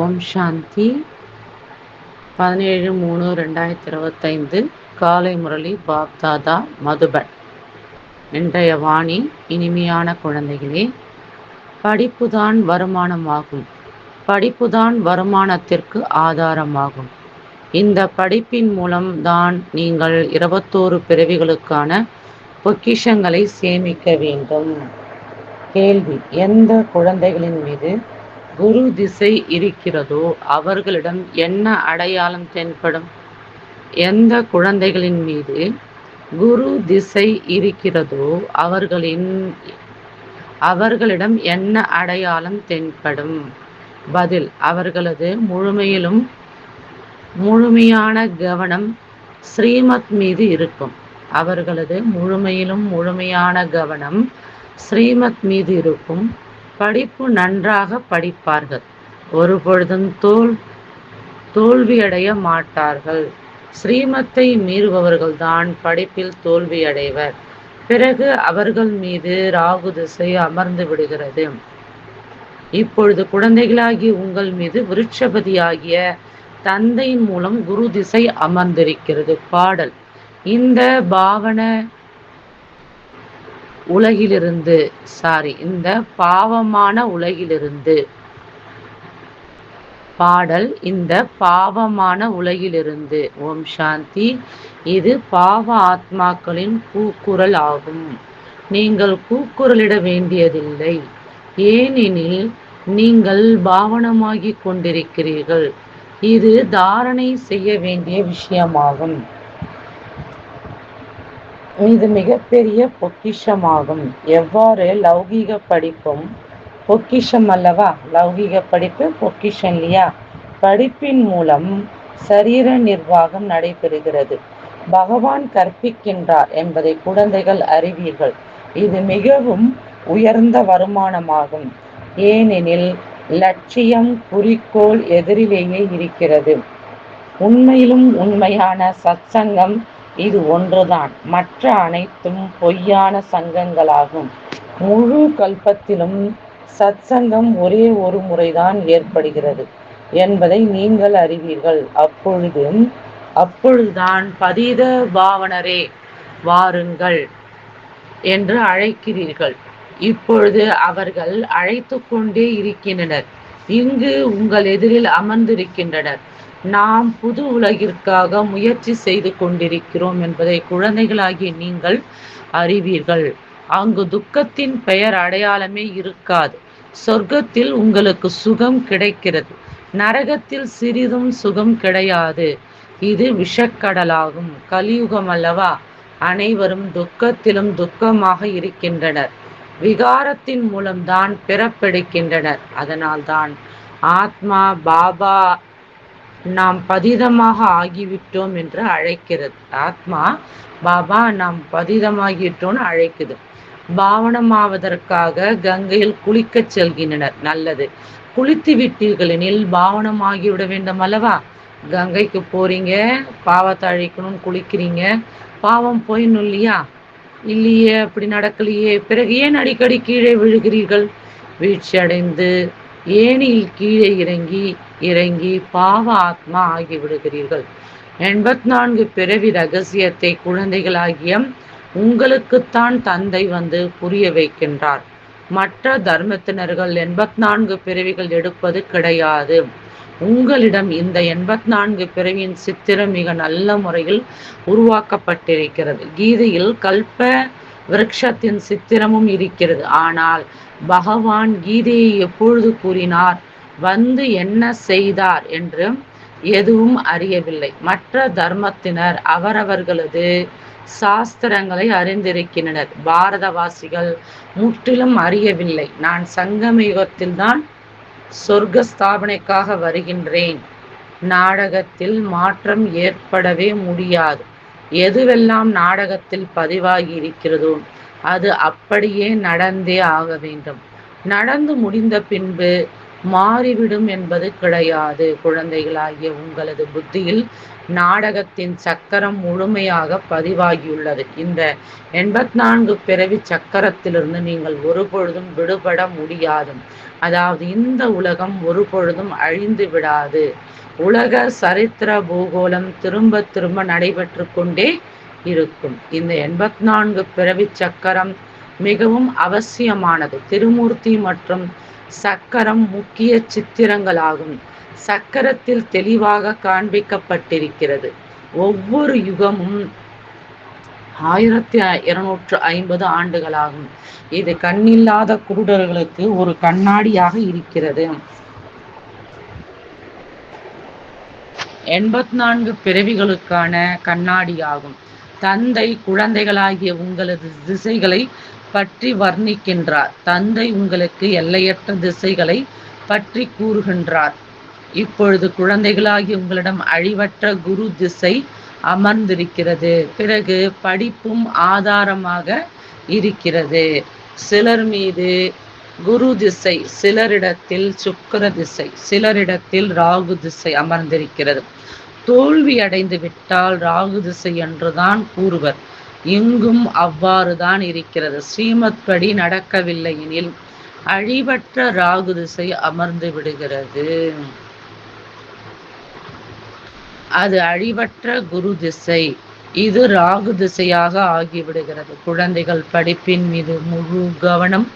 ஓம் சாந்தி. 17/3/2025 காலை முரளி பாப்தாதா மதுபன். இன்றைய வாணி: இனிமையான குழந்தைகளே, படிப்புதான் வருமானமாகும். படிப்புதான் வருமானத்திற்கு ஆதாரமாகும். இந்த படிப்பின் மூலம் தான் நீங்கள் 21 பிறவிகளுக்கான பொக்கிஷங்களை சேமிக்க வேண்டும். கேள்வி: எந்த குழந்தைகளின் மீது குரு திசை இருக்கிறதோ அவர்களிடம் என்ன அடையாளம் தென்படும்? எந்த குழந்தைகளின் மீது குரு திசை இருக்கிறதோ அவர்களிடம் என்ன அடையாளம் தென்படும்? பதில்: அவர்களது முழுமையான கவனம் ஸ்ரீமத் மீது இருக்கும். அவர்களது முழுமையான கவனம் ஸ்ரீமத் மீது இருக்கும். படிப்பு நன்றாக படிப்பார்கள். ஒருபொழுதும் தோல்வியடைய மாட்டார்கள். ஸ்ரீமத்தை மீறுபவர்கள்தான் படிப்பில் தோல்வியடைவர். பிறகு அவர்கள் மீது ராகு திசை அமர்ந்து விடுகிறது. இப்பொழுது குழந்தைகளாகிய உங்கள் மீது விருட்சபதியாகிய தந்தையின் மூலம் குரு திசை அமர்ந்திருக்கிறது. பாடல்: இந்த இந்த பாவமான உலகிலிருந்து. பாடல்: இந்த பாவமான உலகிலிருந்து. ஓம் சாந்தி. இது பாவ ஆத்மாக்களின் கூக்குரல் ஆகும். நீங்கள் கூக்குரலிட வேண்டியதில்லை, ஏனெனில் நீங்கள் பாவனமாகிக் கொண்டிருக்கிறீர்கள். இது தாரணை செய்ய வேண்டிய விஷயமாகும். இது மிகப்பெரிய பொக்கிஷமாகும். எவ்வாறு லௌகீக படிப்பும் பொக்கிஷம் அல்லவா? லௌகீக படிப்பு பொக்கிஷம் இல்லையா? படிப்பின் மூலம் சரீர நிர்வாகம் நடைபெறுகிறது. பகவான் கற்பிக்கின்றார் என்பதை குழந்தைகள் அறிவீர்கள். இது மிகவும் உயர்ந்த வருமானமாகும், ஏனெனில் லட்சியம், குறிக்கோள் எதிரிலேயே இருக்கிறது. உண்மையிலும் உண்மையான சத்சங்கம் இது ஒன்றுதான். மற்ற அனைத்தும் பொய்யான சங்கங்களாகும். முழு கல்பத்திலும் சத்சங்கம் ஒரே ஒரு முறைதான் ஏற்படுகிறது என்பதை நீங்கள் அறிவீர்கள். அப்பொழுதுதான் பதீத பாவனரே வாருங்கள் என்று அழைக்கிறீர்கள். இப்பொழுது அவர்கள் அழைத்து கொண்டே இருக்கின்றனர். இங்கு உங்கள் எதிரில் அமர்ந்திருக்கின்றனர். நாம் புது உலகிற்காக முயற்சி செய்து கொண்டிருக்கிறோம் என்பதை குழந்தைகளாகிய நீங்கள் அறிவீர்கள். அங்கு துக்கத்தின் பெயர் அடையாளமே இருக்காது. சொர்க்கத்தில் உங்களுக்கு சுகம் கிடைக்கிறது. நரகத்தில் சிறிதும் சுகம் கிடையாது. இது விஷக்கடலாகும். கலியுகம் அல்லவா? அனைவரும் துக்கத்திலும் துக்கமாக இருக்கின்றனர். விகாரத்தின் மூலம்தான் பிறப்பெடுக்கின்றனர். அதனால்தான் ஆத்மா பாபா நாம் பதீதமாக ஆகிவிட்டோம் என்று அழைக்கிறது. ஆத்மா பாபா நாம் பதீதமாகிட்டோன்னு அழைக்குது. பாவனமாவதற்காக கங்கையில் குளிக்கச் செல்கின்றனர். நல்லது, குளித்து விட்டீர்களெனில் பாவனமாகிவிட வேண்டும் அல்லவா? கங்கைக்கு போறீங்க, பாவத்தை அழிக்கணும்னு குளிக்கிறீங்க, பாவம் போயிடணும் இல்லையா? இல்லையே, அப்படி நடக்கலையே. பிறகு ஏன் அடிக்கடி கீழே விழுகிறீர்கள்? வீழ்ச்சி அடைந்து ஏனில் கீழே இறங்கி பாவ ஆத்மா ஆகிவிடுகிறீர்கள். 84 பிறவி ரகசியத்தை குழந்தைகளாகிய உங்களுக்குத்தான் தந்தை வந்து புரிய வைக்கின்றார். மற்ற தர்மத்தினர்கள் 84 பிறவிகள் எடுப்பது கிடையாது. உங்களிடம் இந்த 84 பிறவியின் சித்திரம் மிக நல்ல முறையில் உருவாக்கப்பட்டிருக்கிறது. கீதையில் கல்ப விருட்சத்தின் சித்திரமும் இருக்கிறது. ஆனால் பகவான் கீதையை எப்பொழுது கூறினார், வந்து என்ன செய்தார் என்று எதுவும் அறியவில்லை. மற்ற தர்மத்தினர் அவரவர்களது சாஸ்திரங்களை அறிந்திருக்கின்றனர். பாரதவாசிகள் முற்றிலும் அறியவில்லை. நான் சங்கம யுகத்தில்தான் சொர்க்க ஸ்தாபனைக்காக வருகின்றேன். நாடகத்தில் மாற்றம் ஏற்படவே முடியாது. எதுவெல்லாம் நாடகத்தில் பதிவாகி இருக்கிறதோ அது அப்படியே நடந்தே ஆக வேண்டும். நடந்து முடிந்த பின்பு மாறிவிடும் என்பது கிடையாது. குழந்தைகளாகிய உங்களது புத்தியில் நாடகத்தின் சக்கரம் முழுமையாக பதிவாகியுள்ளது. இந்த 84 பிறவி சக்கரத்திலிருந்து நீங்கள் ஒருபொழுதும் விடுபட முடியாது. அதாவது இந்த உலகம் ஒருபொழுதும் அழிந்து விடாது. உலக சரித்திர பூகோளம் திரும்ப திரும்ப நடைபெற்று கொண்டே இருக்கும். இந்த 84 பிறவி சக்கரம் மிகவும் அவசியமானது. திருமூர்த்தி மற்றும் சக்கரம் முக்கிய சித்திரங்களாகும். சக்கரத்தில் தெளிவாக காண்பிக்கப்பட்டிருக்கிறது. ஒவ்வொரு யுகமும் 1250 ஆண்டுகளாகும். இது கண்ணில்லாத குருடர்களுக்கு ஒரு கண்ணாடியாக இருக்கிறது. 84 பிறவிகளுக்கான கண்ணாடியாகும். தந்தை குழந்தைகளாகிய உங்களது திசைகளை பற்றி வர்ணிக்கின்றார். தந்தை உங்களுக்கு எல்லையற்ற திசைகளை பற்றி கூறுகின்றார். இப்பொழுது குழந்தைகளாகிய உங்களிடம் அழிவற்ற குரு திசை அமர்ந்திருக்கிறது. பிறகு படிப்பும் ஆதாரமாக இருக்கிறது. சிலர் மீது குரு திசை, சிலரிடத்தில் சுக்கிர திசை, சிலரிடத்தில் ராகு திசை அமர்ந்திருக்கிறது. தோல்வி அடைந்து விட்டால் ராகு திசை என்றுதான் கூறுவர். இங்கும் அவ்வாறுதான் இருக்கிறது. ஸ்ரீமத் படி நடக்கவில்லை எனில் அழிவற்ற ராகு திசை அமர்ந்து விடுகிறது. அது அழிவற்ற குரு திசை. இது ராகு திசையாக ஆகிவிடுகிறது. குழந்தைகள் படிப்பின் மீது முழு கவனம்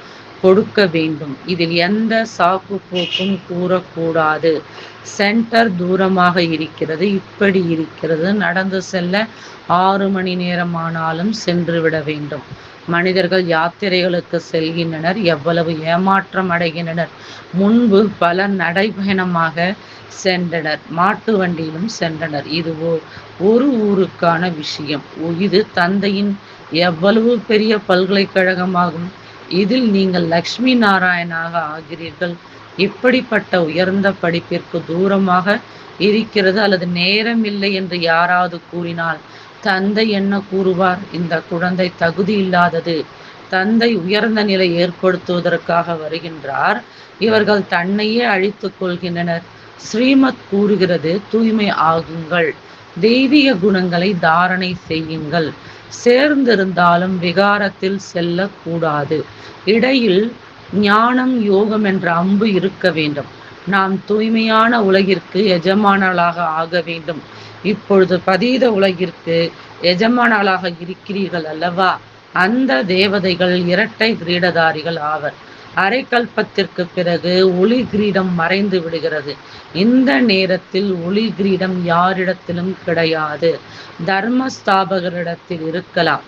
கொடுக்க வேண்டும். இதில் எந்த சாக்கு போக்கும் கூறக்கூடாது. சென்டர் தூரமாக இருக்கிறது, இப்படி இருக்கிறது, நடந்து செல்ல 6 மணி நேரமானாலும் சென்று விட வேண்டும். மனிதர்கள் யாத்திரைகளுக்கு செல்கின்றனர், எவ்வளவு ஏமாற்றம் அடைகின்றனர். முன்பு பலர் நடைபயணமாக சென்றனர், மாட்டு வண்டியிலும் சென்றனர். இது ஒரு ஊருக்கான விஷயம். இது தந்தையின் எவ்வளவு பெரிய பல்கலைக்கழகமாகும். இதில் நீங்கள் லக்ஷ்மி நாராயணாக ஆகிறீர்கள். இப்படிப்பட்ட உயர்ந்த படிப்பிற்கு தூரமாக இருக்கிறது அல்லது நேரம் இல்லை என்று யாராவது கூறினால் தந்தை என்ன கூறுவார்? இந்த குழந்தை தகுதி இல்லாதது. தந்தை உயர்ந்த நிலை ஏற்படுத்துவதற்காக வருகின்றார். இவர்கள் தன்னையே அழித்துக் கொள்கின்றனர். ஸ்ரீமத் கூறுகிறது, தூய்மை ஆகுங்கள், தெய்வீக குணங்களை தாரணை செய்யுங்கள். சேர்ந்திருந்தாலும் விகாரத்தில் செல்லக்கூடாது. இடையில் ஞானம் யோகம் என்ற அம்பு இருக்க வேண்டும். நாம் தூய்மையான உலகிற்கு எஜமானர்களாக ஆக வேண்டும். இப்பொழுது பதீத உலகிற்கு எஜமானர்களாக இருக்கிறீர்கள் அல்லவா? அந்த தேவதைகள் இரட்டை கிரீடதாரிகள் ஆவர். அரைக்கல்பத்திற்கு பிறகு ஒளி கிரீடம் மறைந்து விடுகிறது. இந்த நேரத்தில் ஒளி கிரீடம் யாரிடத்திலும் கிடையாது. தர்மஸ்தாபகரிடத்தில் இருக்கலாம்.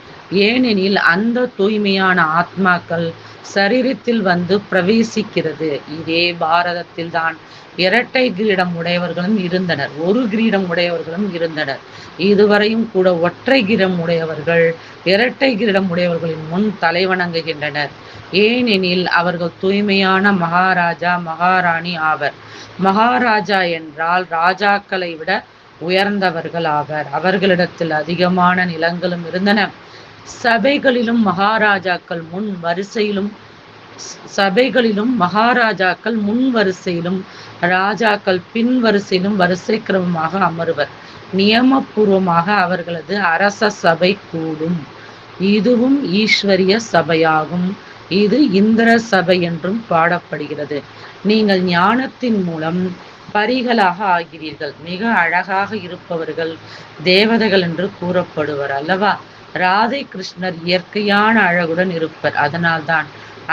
ஏனெனில் அந்த தூய்மையான ஆத்மாக்கள் சரீரத்தில் வந்து பிரவேசிக்கிறது. இதே பாரதத்தில் தான் இரட்டை கிரீடம் உடையவர்களும் இருந்தனர், ஒரு கிரீடம் உடையவர்களும் இருந்தனர். இதுவரையும் கூட ஒற்றை கிரீடம் உடையவர்கள் இரட்டை கிரீடம் உடையவர்களின் முன் தலைவணங்குகின்றனர். ஏனெனில் அவர்கள் தூய்மையான மகாராஜா மகாராணி ஆவர். மகாராஜா என்றால் ராஜாக்களை விட உயர்ந்தவர்கள் ஆவர். அவர்களிடத்தில் அதிகமான நிலங்களும் இருந்தன. சபைகளிலும் மகாராஜாக்கள் முன் வரிசையிலும் ராஜாக்கள் பின் வரிசையிலும் வரிசை கிரமமாக அமருவர். நியமபூர்வமாக அவர்களது அரச சபை கூடும். இதுவும் ஈஸ்வரிய சபையாகும். இது இந்திர சபை என்றும் பாடப்படுகிறது. நீங்கள் ஞானத்தின் மூலம் பரிகளாக ஆகிறீர்கள். மிக அழகாக இருப்பவர்கள் தேவதைகள் என்று கூறப்படுவர் அல்லவா? ராதை கிருஷ்ணர் இயற்கையான அழகுடன் இருப்பர். அதனால்தான்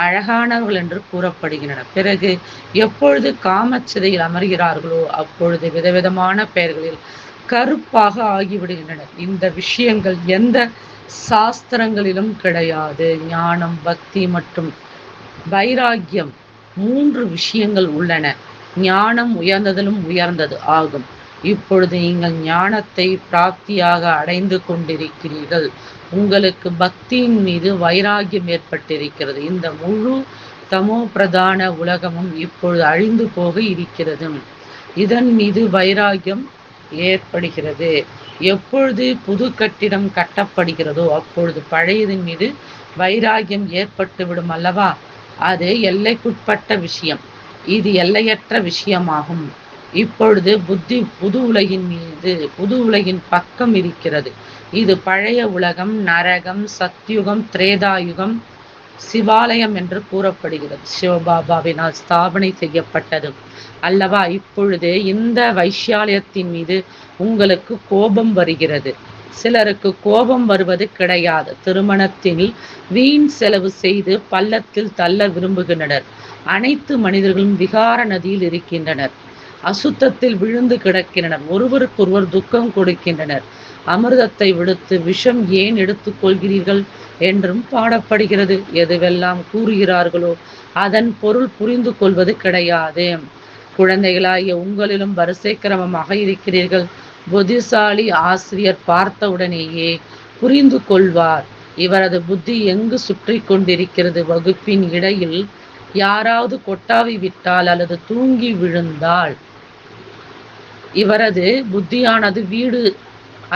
அழகானவர்கள் என்று கூறப்படுகின்றனர். பிறகு எப்பொழுது காமச்சிதையில் அமர்கிறார்களோ அப்பொழுது விதவிதமான பெயர்களில் கருப்பாக ஆகிவிடுகின்றனர். இந்த விஷயங்கள் எந்த சாஸ்திரங்களிலும் கிடையாது. ஞானம், பக்தி மற்றும் வைராக்கியம் 3 விஷயங்கள் உள்ளன. ஞானம் உயர்ந்ததிலும் உயர்ந்தது ஆகும். இப்பொழுது நீங்கள் ஞானத்தை பிராப்தியாக அடைந்து கொண்டிருக்கிறீர்கள். உங்களுக்கு பக்தியின் மீது வைராகியம் ஏற்பட்டிருக்கிறது. இந்த முழு தமோ பிரதான உலகமும் இப்பொழுது அழிந்து போக இருக்கிறது. இதன் மீது வைராகியம் ஏற்படுகிறது. எப்பொழுது புது கட்டிடம் கட்டப்படுகிறதோ அப்பொழுது பழையதின் மீது வைராகியம் ஏற்பட்டுவிடும் அல்லவா? அது எல்லைக்குட்பட்ட விஷயம். இது எல்லையற்ற விஷயமாகும். இப்பொழுது புத்தி புது உலகின் பக்கம் இருக்கிறது. இது பழைய உலகம், நரகம், சத்யுகம், திரேதாயுகம், சிவாலயம் என்று கூறப்படுகிறது. சிவபாபாவினால் ஸ்தாபனை செய்யப்பட்டது அல்லவா. இப்பொழுது இந்த வைஷாலயத்தின் மீது உங்களுக்கு கோபம் வருகிறது. சிலருக்கு கோபம் வருவது கிடையாது. திருமணத்தில் வீண் செலவு செய்து பள்ளத்தில் தள்ள விரும்புகின்றனர். அனைத்து மனிதர்களும் விகார நதியில் இருக்கின்றனர். அசுத்தத்தில் விழுந்து கிடக்கின்றனர். ஒருவருக்கொருவர் துக்கம் கொடுக்கின்றனர். அமிர்தத்தை விடுத்து விஷம் ஏன் எடுத்துக் கொள்கிறீர்கள் என்றும் பாடப்படுகிறது. எதுவெல்லாம் கூறுகிறார்களோ அதன் பொருள் புரிந்து கொள்வது கிடையாது. குழந்தைகளாகிய உங்களிலும் வரிசை கிரமமாக இருக்கிறீர்கள். புத்திசாலி ஆசிரியர் பார்த்தவுடனேயே புரிந்து கொள்வார். இவரது புத்தி எங்கு சுற்றி கொண்டிருக்கிறது. வகுப்பின் இடையில் யாராவது கொட்டாவி விட்டால் அல்லது தூங்கி விழுந்தால் இவரது புத்தியானது வீடு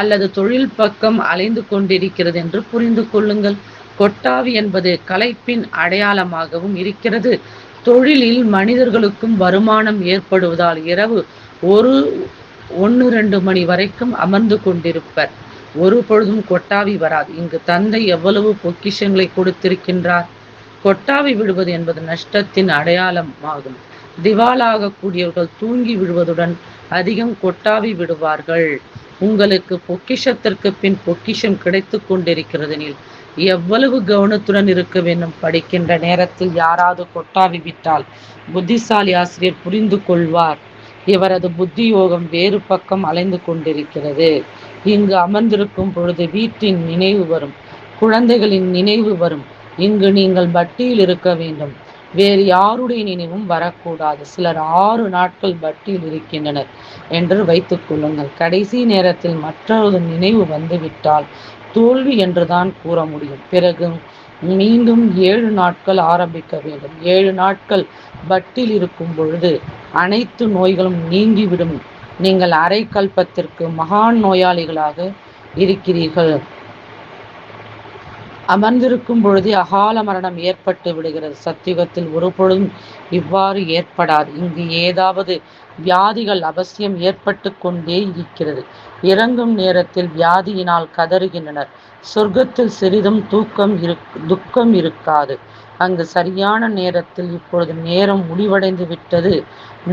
அல்லது தொழில் பக்கம் அலைந்து கொண்டிருக்கிறது என்று புரிந்து கொள்ளுங்கள். கொட்டாவி என்பது களைப்பின் அடையாளமாகவும் இருக்கிறது. தொழிலில் மனிதர்களுக்கும் வருமானம் ஏற்படுவதால் இரவு 1-2 மணி வரைக்கும் அமர்ந்து கொண்டிருப்பர். ஒரு பொழுதும் கொட்டாவி வராது. இங்கு தந்தை எவ்வளவு பொக்கிஷங்களை கொடுத்திருக்கின்றார். கொட்டாவி விடுவது என்பது நஷ்டத்தின் அடையாளமாகும். திவாலாக கூடியவர்கள் தூங்கி விடுவதுடன் அதிகம் கொட்டாவி விடுவார்கள். உங்களுக்கு பொக்கிஷத்திற்கு பின் பொக்கிஷம் கிடைத்து கொண்டிருக்கிறதெனில் எவ்வளவு கவனத்துடன் இருக்க வேண்டும். படிக்கின்ற நேரத்தில் யாராவது கொட்டாவி விட்டால் புத்திசாலி ஆசிரியர் புரிந்து கொள்வார். இவரது புத்தி யோகம் வேறு பக்கம் அலைந்து கொண்டிருக்கிறது. இங்கு அமர்ந்திருக்கும் பொழுது வீட்டின் நினைவு வரும், குழந்தைகளின் நினைவு வரும். இங்கு நீங்கள் பட்டியில் இருக்க வேண்டும். வேறு யாருடைய நினைவும் வரக்கூடாது. சிலர் 6 நாட்கள் பட்டியில் இருக்கின்றனர் என்று வைத்துக் கொள்ளுங்கள். கடைசி நேரத்தில் மற்றொரு நினைவு வந்துவிட்டால் தோல்வி என்றுதான் கூற முடியும். பிறகு மீண்டும் 7 நாட்கள் ஆரம்பிக்க வேண்டும். 7 நாட்கள் பட்டில் இருக்கும் பொழுது அனைத்து நோய்களும் நீங்கிவிடும். நீங்கள் அரை கல்பத்திற்கு மகான் நோயாளிகளாக இருக்கிறீர்கள். அமர்ந்திருக்கும் பொழுதே அகால மரணம் ஏற்பட்டு விடுகிறது. சத்தியுகத்தில் ஒரு பொழுதும் இவ்வாறு ஏற்படாது. இங்கு ஏதாவது வியாதிகள் அவசியம் ஏற்பட்டு கொண்டே இருக்கிறது. இறங்கும் நேரத்தில் வியாதியினால் கதறுகின்றனர். சொர்க்கத்தில் சிறிதும் துக்கம் இருக்காது. அங்கு சரியான நேரத்தில் இப்பொழுது நேரம் முடிவடைந்து விட்டது.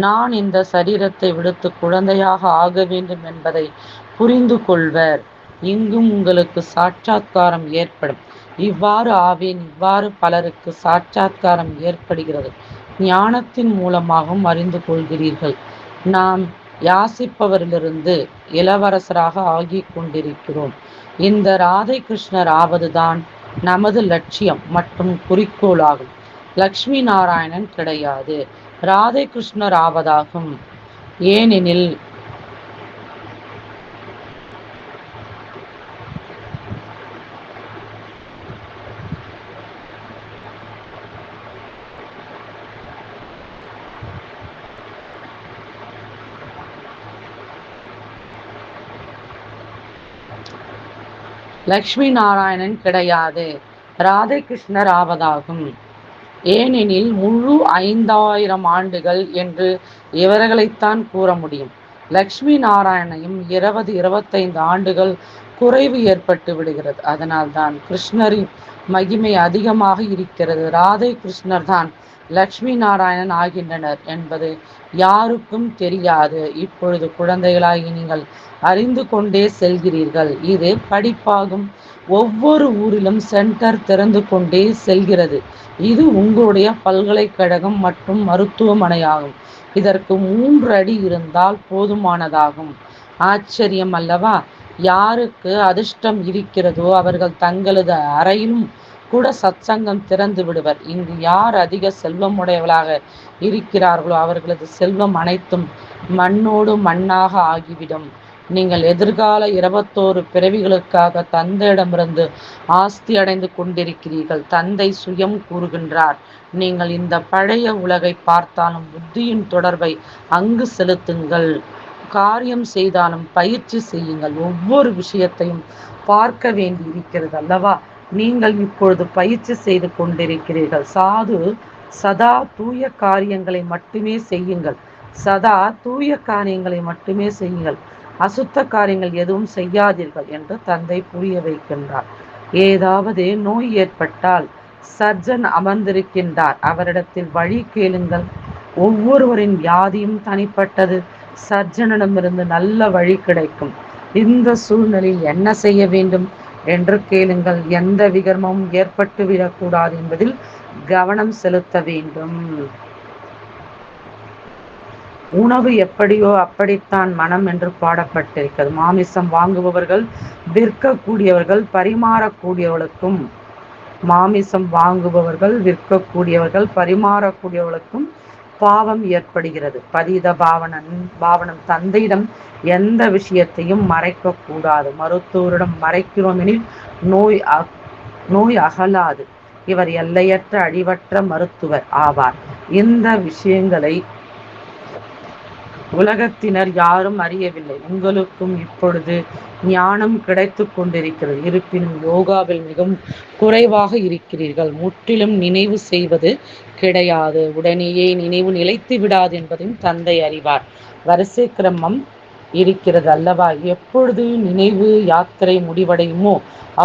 நான் இந்த சரீரத்தை விடுத்து குழந்தையாக ஆக வேண்டும் என்பதை புரிந்து கொள்வர். இங்கும் உங்களுக்கு சாட்சாத்காரம் ஏற்படும். இவ்வாறு ஆவேன். இவ்வாறு பலருக்கு சாட்சாத்காரம் ஏற்படுகிறது. ஞானத்தின் மூலமாகவும் அறிந்து கொள்கிறீர்கள். நாம் யாசிப்பவரிலிருந்து இளவரசராக ஆகிக் கொண்டிருக்கிறோம். இந்த ராதை கிருஷ்ணர் ஆவதுதான் நமது லட்சியம் மற்றும் குறிக்கோளாகும். லக்ஷ்மி நாராயணன் கிடையாது, ராதை கிருஷ்ணர் ஆவதாகும். ஏனெனில் லக்ஷ்மி நாராயணன் கிடையாது, ராதை கிருஷ்ணர் ஆவதாகும். ஏனெனில் முழு 5000 ஆண்டுகள் என்று இவர்களைத்தான் கூற முடியும். லக்ஷ்மி நாராயணையும் 20-25 ஆண்டுகள் குறைவு ஏற்பட்டு விடுகிறது. அதனால்தான் கிருஷ்ணரின் மகிமை அதிகமாக இருக்கிறது. ராதை கிருஷ்ணர் தான் லக்ஷ்மி நாராயணன் ஆகின்றனர் என்பது யாருக்கும் தெரியாது. இப்பொழுது குழந்தைகளாகி நீங்கள் அறிந்து கொண்டே செல்கிறீர்கள். இது படிப்பாகும். ஒவ்வொரு ஊரிலும் சென்டர் திறந்து கொண்டே செல்கிறது. இது உங்களுடைய பல்கலைக்கழகம் மற்றும் மருத்துவமனையாகும். இதற்கு 3 அடி இருந்தால் போதுமானதாகும். ஆச்சரியம் அல்லவா? யாருக்கு அதிர்ஷ்டம் இருக்கிறதோ அவர்கள் தங்களது அறையிலும் கூட சத்சங்கம் திறந்து விடுவர். இங்கு யார் அதிக செல்வமுடையவர்களாக இருக்கிறார்களோ அவர்களது செல்வம் அனைத்தும் மண்ணோடு மண்ணாக ஆகிவிடும். நீங்கள் எதிர்கால 21 பிறவிகளுக்காக தந்தையிடமிருந்து ஆஸ்தி அடைந்து கொண்டிருக்கிறீர்கள். தந்தை சுயம் கூறுகின்றார், நீங்கள் இந்த பழைய உலகை பார்த்தாலும் புத்தியின் தொடர்பை அங்கு செலுத்துங்கள். காரியம் செய்தாலும் பயிற்சி செய்யுங்கள். ஒவ்வொரு விஷயத்தையும் பார்க்க வேண்டி இருக்கிறது அல்லவா? நீங்கள் இப்பொழுது பயிற்சி செய்து கொண்டிருக்கிறீர்கள். சாது சதா தூய காரியங்களை மட்டுமே செய்யுங்கள். சதா தூய காரியங்களை மட்டுமே செய்யுங்கள். அசுத்த காரியங்கள் எதுவும் செய்யாதீர்கள் என்று தந்தை புரிய வைக்கின்றார். ஏதாவது நோய் ஏற்பட்டால் சர்ஜன் அமர்ந்திருக்கின்றார், அவரிடத்தில் வழி கேளுங்கள். ஒவ்வொருவரின் வியாதியும் தனிப்பட்டது. சர்ஜனிடமிருந்து நல்ல வழி கிடைக்கும். இந்த சூழ்நிலையில் என்ன செய்ய வேண்டும் என்று கேளுங்கள். எந்த விகர்மமும் ஏற்பட்டு விடக்கூடாது என்பதில் கவனம் செலுத்த வேண்டும். உணவு எப்படியோ அப்படித்தான் மனம் என்று பாடப்பட்டிருக்கிறது. மாமிசம் வாங்குபவர்கள் விற்கக்கூடியவர்கள் பரிமாறக்கூடியவர்களுக்கும் பரிமாறக்கூடியவர்களுக்கும் பாவம் ஏற்படுகிறது. பதீத பாவனம் தந்தையிடம் எந்த விஷயத்தையும் மறைக்க கூடாது. மருத்துவரிடம் மறைக்கிறோம் எனில் நோய் அகலாது. இவர் எல்லையற்ற அழிவற்ற மருத்துவர் ஆவார். இந்த விஷயங்களை உலகத்தினர் யாரும் அறியவில்லை. உங்களுக்கும் இப்பொழுது ஞானம் கிடைத்து கொண்டிருக்கிறது. இருப்பினும் யோகாவில் மிகவும் குறைவாக இருக்கிறீர்கள். முற்றிலும் நினைவு செய்வது கிடையாது. உடனேயே நினைவு நிலைத்து விடாது என்பதையும் தந்தை அறிவார். வரிசை கிரமம் இருக்கிறது அல்லவா? எப்பொழுது நினைவு யாத்திரை முடிவடையுமோ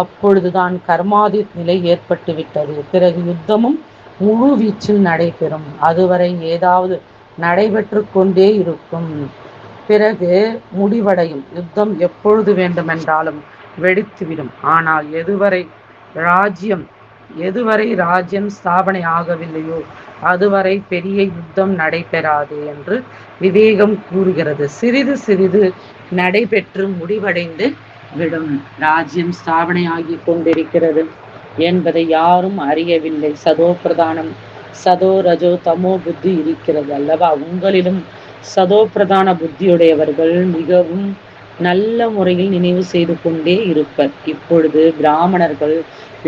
அப்பொழுதுதான் கர்மாதி நிலை ஏற்பட்டு விட்டது. பிறகு யுத்தமும் முழு வீச்சில் நடைபெறும். அதுவரை ஏதாவது நடைபெற்று கொண்டே இருக்கும். பிறகு முடிவடையும். யுத்தம் எப்பொழுது வேண்டுமென்றாலும் வெடித்துவிடும். ஆனால் எதுவரை ராஜ்யம் ஸ்தாபனை ஆகவில்லையோ அதுவரை பெரிய யுத்தம் நடைபெறாது என்று விவேகம் கூறுகிறது. சிறிது சிறிது நடைபெற்று முடிவடைந்து விடும். ராஜ்யம் ஸ்தாபனை ஆகி கொண்டிருக்கிறது என்பதை யாரும் அறியவில்லை. சதோ பிரதானம் சதோ ரஜோ தமோ புத்தி இருக்கிறது அல்லவா? உங்களிலும் சதோ பிரதான புத்தியுடையவர்கள் மிகவும் நல்ல முறையில் நினைவு செய்து கொண்டே இருப்பர். இப்பொழுது பிராமணர்கள்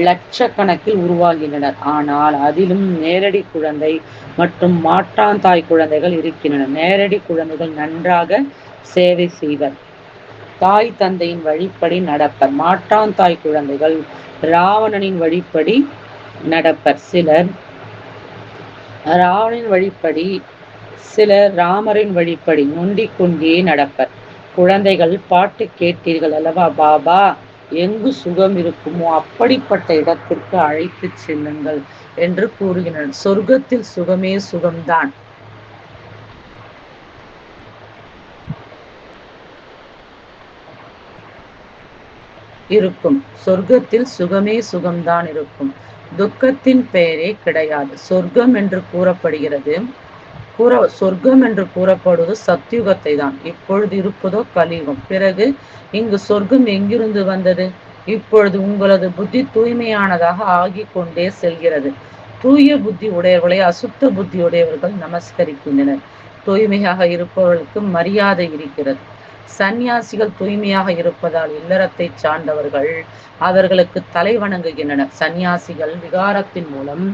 லட்சக்கணக்கில் உருவாகின்றனர். ஆனால் அதிலும் நேரடி குழந்தை மற்றும் மாற்றாந்தாய் குழந்தைகள் இருக்கின்றன. நேரடி குழந்தைகள் நன்றாக சேவை செய்வர், தாய் தந்தையின் வழிப்படி நடப்பர். மாற்றாந்தாய் குழந்தைகள் ராவணனின் வழிப்படி நடப்பர். சிலர் ராவணனின் வழிப்படி, சிலர் ராமரின் வழிப்படி நொண்டிக் கொண்டே நடப்பர். குழந்தைகள், பாட்டு கேட்டீர்கள் அல்லவா? பாபா எங்கு சுகம் இருக்குமோ அப்படிப்பட்ட இடத்திற்கு அழைத்து செல்லுங்கள் என்று கூறுகிறார். சொர்க்கத்தில் சுகமே சுகம்தான். இருக்கும். சொர்க்கத்தில் சுகமே சுகம்தான் இருக்கும். துக்கத்தின் பெயரே கிடையாது. சொர்க்கம் என்று கூறப்படுவது சத்யுகத்தை தான். இப்பொழுது இருப்பதோ கலியுகம். பிறகு இங்கு சொர்க்கம் எங்கிருந்து வந்தது? இப்பொழுது உங்களது புத்தி தூய்மையானதாக ஆகி கொண்டே செல்கிறது. தூய புத்தி உடையவர்களை அசுத்த புத்தி உடையவர்கள் நமஸ்கரிக்கின்றனர். தூய்மையாக இருப்பவர்களுக்கு மரியாதை இருக்கிறது. சந்நியாசிகள் தூய்மையாக இருப்பதால் இல்லறத்தை சார்ந்தவர்கள் அவர்களுக்கு தலை வணங்குகின்றனர். சந்நியாசிகள் விகாரத்தின் மூலம்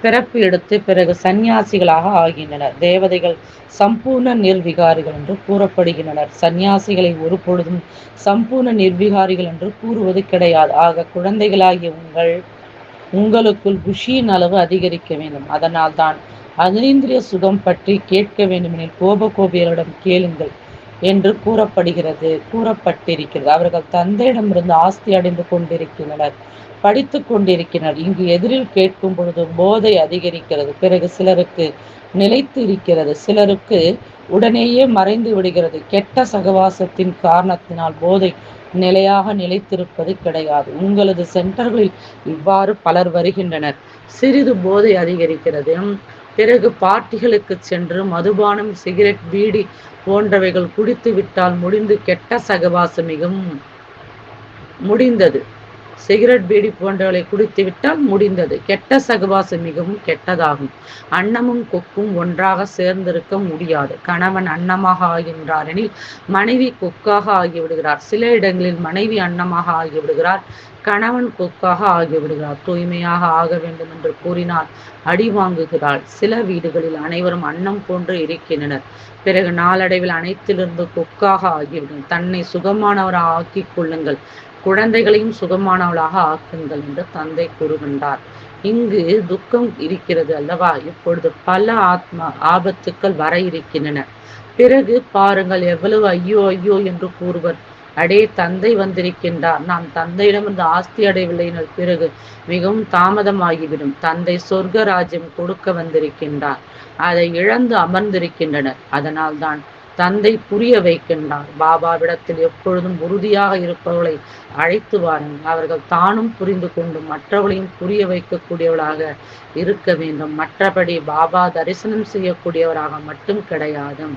பிறப்பு எடுத்து பிறகு சந்நியாசிகளாக ஆகின்றனர். தேவதைகள் சம்பூர்ண நிர்விகாரிகள் என்று கூறப்படுகின்றனர். சந்நியாசிகளை ஒரு பொழுதும் சம்பூர்ண நிர்விகாரிகள் என்று கூறுவது கிடையாது. ஆக குழந்தைகளாகிய உங்களுக்குள் குஷியின் அளவு அதிகரிக்க வேண்டும். அதனால் தான் அதீந்திரிய சுகம் பற்றி கேட்க வேண்டுமெனில் கோபியரிடம் கேளுங்கள் என்று கூறப்பட்டிருக்கிறது. அவர்கள் தந்தையிடமிருந்து ஆஸ்தி அடைந்து கொண்டிருக்கின்றனர், படித்து கொண்டிருக்கிறார். இங்கு எதிரில் கேட்கும் பொழுது போதை அதிகரிக்கிறது. பிறகு சிலருக்கு நிலைத்து இருக்கிறது, சிலருக்கு உடனேயே மறைந்து விடுகிறது. கெட்ட சகவாசத்தின் காரணத்தினால் போதை நிலையாக நிலைத்திருப்பது கிடையாது. உங்களது சென்டர்களில் இவ்வாறு பலர் வருகின்றனர். சிறிது போதை அதிகரிக்கிறது. பிறகு பார்ட்டிகளுக்கு சென்று மதுபானம், சிகரெட், பீடி போன்றவைகள் குடித்து விட்டால் முடிந்து. கெட்ட சகவாசம் மிகவும் முடிந்தது. சிகரெட், பீடி போன்றவர்களை குடித்து விட்டால் முடிந்தது. கெட்ட சகவாசம் மிகவும் கெட்டதாகும். அன்னமும் கொக்கும் ஒன்றாக சேர்ந்திருக்க முடியாது. கணவன் அன்னமாக ஆகின்றார் எனில் மனைவி கொக்காக ஆகிவிடுகிறார். சில இடங்களில் மனைவி அன்னமாக ஆகிவிடுகிறார், கணவன் கொக்காக ஆகிவிடுகிறார். தூய்மையாக ஆக வேண்டும் என்று கூறினால் அடி வாங்குகிறாள். சில வீடுகளில் அனைவரும் அன்னம் போன்று இருக்கின்றனர். பிறகு நாளடைவில் அனைத்திலிருந்து கொக்காக ஆகிவிடும். தன்னை சுகமானவராக ஆக்கிக் கொள்ளுங்கள், குழந்தைகளையும் சுகமானவளாக ஆக்குங்கள் என்று தந்தை கூறுகின்றார். இங்கு துக்கம் இருக்கிறது அல்லவா? இப்பொழுது பல ஆபத்துக்கள் வர இருக்கின்றன. பிறகு பாருங்கள், எவ்வளவு ஐயோ ஐயோ என்று கூறுவர். அடே, தந்தை வந்திருக்கின்றார், நாம் தந்தையிடமிருந்து ஆஸ்தி அடையவில்லை. பிறகு மிகவும் தாமதமாகிவிடும். தந்தை சொர்க்க ராஜ்யம் கொடுக்க வந்திருக்கின்றார், அதை இழந்து அமர்ந்திருக்கின்றனர். அதனால்தான் தந்தை புரிய வைக்கின்றார். பாபாவிடத்தில் எப்பொழுதும் உறுதியாக இருப்பவர்களை அழைத்து வாருங்கள். அவர்கள் தானும் புரிந்து கொண்டு மற்றவர்களையும் புரிய வைக்கக்கூடியவர்களாக இருக்க வேண்டும். மற்றபடி பாபா தரிசனம் செய்யக்கூடியவராக மட்டும் கிடையாது.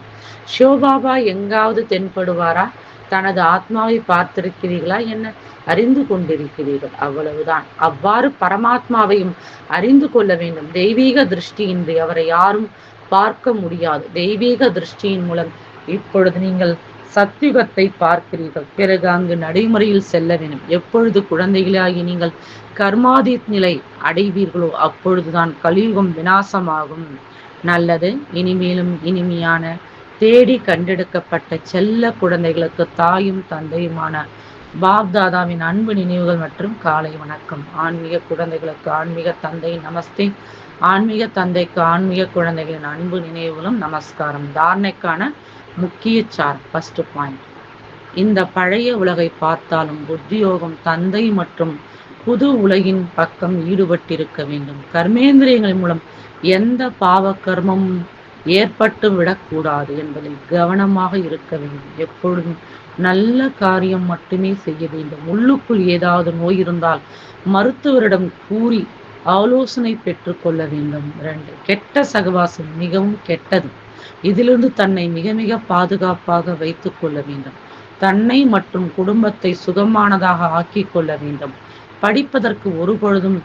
சிவபாபா எங்காவது தென்படுவாரா? தனது ஆத்மாவை பார்த்திருக்கிறீர்களா? என்ன அறிந்து கொண்டிருக்கிறீர்கள், அவ்வளவுதான். அவ்வாறு பரமாத்மாவையும் அறிந்து கொள்ள வேண்டும். தெய்வீக திருஷ்டியின்றி அவரை யாரும் பார்க்க முடியாது. தெய்வீக திருஷ்டியின் மூலம் இப்பொழுது நீங்கள் சத்தியுகத்தை பார்க்கிறீர்கள். பிறகு அங்கு நடைமுறையில் செல்ல வேண்டும். எப்பொழுது குழந்தைகளாகி நீங்கள் கர்மாதீத் நிலை அடைவீர்களோ அப்பொழுதுதான் கலியுகம் விநாசமாகும். நல்லது. இனிமேலும் இனிமையான தேடி கண்டெடுக்கப்பட்ட செல்ல குழந்தைகளுக்கு தாயும் தந்தையுமான பாப்தாதாவின் அன்பு நினைவுகள் மற்றும் காலை வணக்கம். ஆன்மீக குழந்தைகளுக்கு ஆன்மீக தந்தை நமஸ்தே. ஆன்மீக தந்தைக்கு ஆன்மீக குழந்தைகளின் அன்பு நினைவுகளும் நமஸ்காரம். தாரணைக்கான முக்கிய சார். ஃபர்ஸ்ட் பாயிண்ட், இந்த பழைய உலகை பார்த்தாலும் புத்தியோகம் தந்தை மற்றும் புது உலகின் பக்கம் ஈடுபட்டிருக்க வேண்டும். கர்மேந்திரியங்களின் மூலம் எந்த பாவ கர்மமும் ஏற்பட்டு விடக்கூடாது என்பதில் கவனமாக இருக்க வேண்டும். எப்பொழுதும் நல்ல காரியம் மட்டுமே செய்ய வேண்டும். உள்ளுக்குள் ஏதாவது நோய் இருந்தால் மருத்துவரிடம் கூறி ஆலோசனை பெற்றுக் கொள்ள வேண்டும். 2, கெட்ட சகவாசம் மிகவும் கெட்டது. இதிலிருந்து தன்னை மிக மிக பாதுகாப்பாக வைத்துக் கொள்ள வேண்டும். தன்னை மற்றும் குடும்பத்தை சுகமானதாக ஆக்கிக் கொள்ள வேண்டும். படிப்பதற்கு ஒரு பொழுதும்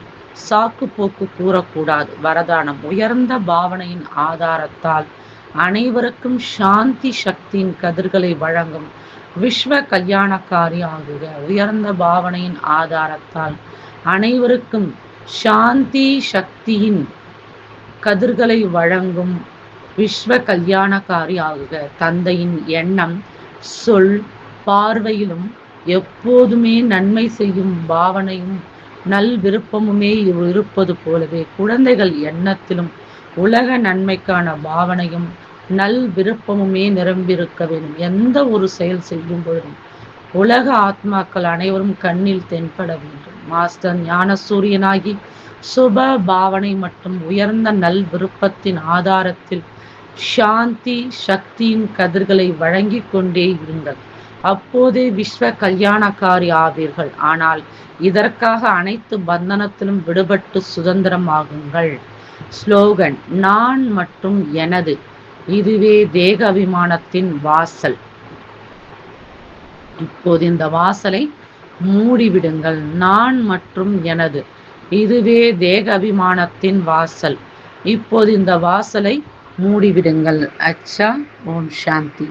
சாக்கு போக்கு கூறக்கூடாது. வரதானம், உயர்ந்த பாவனையின் ஆதாரத்தால் அனைவருக்கும் சாந்தி சக்தியின் கதிர்களை வழங்கும் விஸ்வ கல்யாணக்காரி ஆகுக. உயர்ந்த பாவனையின் ஆதாரத்தால் அனைவருக்கும் சாந்தி சக்தியின் கதிர்களை வழங்கும் விஸ்வ கல்யாணக்காரி ஆகுக. தந்தையின் எண்ணம், சொல், பார்வையிலும் எப்போதுமே நன்மை செய்யும் பாவனையும் நல் விருப்பமுமே இருப்பது போலவே குழந்தைகள் எண்ணத்திலும் உலக நன்மைக்கான பாவனையும் நல் விருப்பமுமே நிரம்பியிருக்க வேண்டும். எந்த ஒரு செயல் செய்யும் பொழுதும் உலக ஆத்மாக்கள் அனைவரும் கண்ணில் தென்பட வேண்டும். மாஸ்டர் ஞான சூரியனாகி சுப பாவனை மற்றும் உயர்ந்த நல் விருப்பத்தின் ஆதாரத்தில் சாந்தி சக்தியின் கதிர்களை வழங்கி கொண்டே இருங்கள். அப்போதே விஸ்வ கல்யாணக்காரி ஆவீர்கள். ஆனால் இதற்காக அனைத்து பந்தனத்திலும் விடுபட்டு சுதந்திரமாகுங்கள். ஸ்லோகன், நான் மற்றும் எனது, இதுவே தேக அபிமானத்தின் வாசல். இப்போது இந்த வாசலை மூடிவிடுங்கள். நான் மற்றும் எனது, இதுவே தேக அபிமானத்தின் வாசல். இப்போது இந்த வாசலை மூடிவிடுங்கள். அச்சா. ஓம் சாந்தி.